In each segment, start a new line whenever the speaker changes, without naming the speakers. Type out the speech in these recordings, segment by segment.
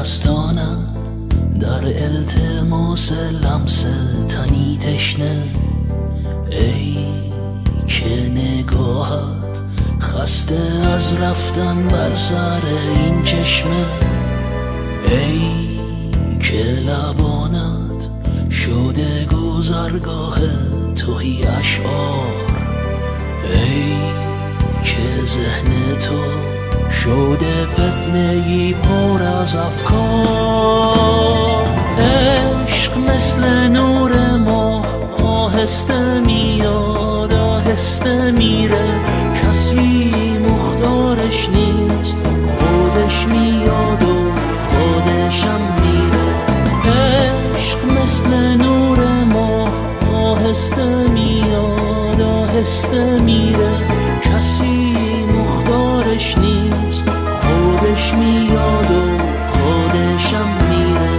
دستانم در التماس لمس تنی تشنه. ای که نگاهت خسته از رفتن بر سر این چشمه. ای که لبانت شده گذرگاه تهی اشعار. ای که ذهن تو شده فتنه‌ای پر از افکار. عشق مثل نور ماه آهسته میاد آهسته میره، کسی مختارش نیست، خودش میاد و خودشم میره. عشق مثل نور ماه آهسته میاد آهسته میره، کسی مختارش نیست، خودش میاد و خودشم میره.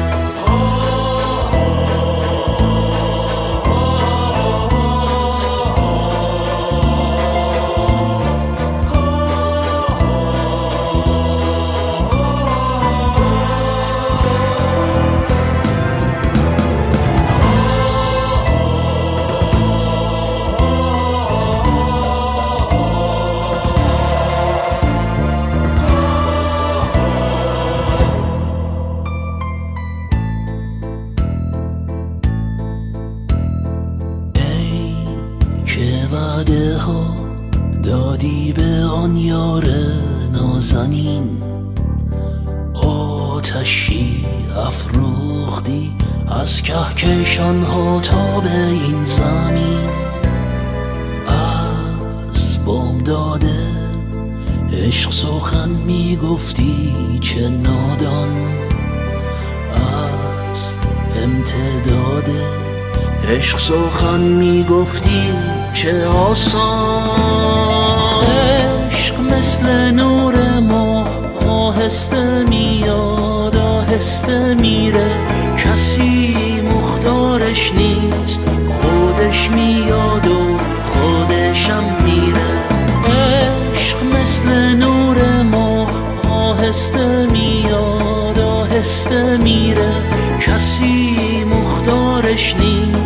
که وعده ها دادی به آن یار نازنین، آتشی افروختی از کهکشان ها تا به این زمین. از بامداد عشق سخن میگفتی چه نادان، از امتداد عشق سخن میگفتی چه آسان. عشق مثل نور ماه آهسته میاد آهسته میره، کسی مختارش نیست، خودش میاد و خودشم میره. عشق مثل نور ماه آهسته میاد آهسته میره، کسی مختارش نیست،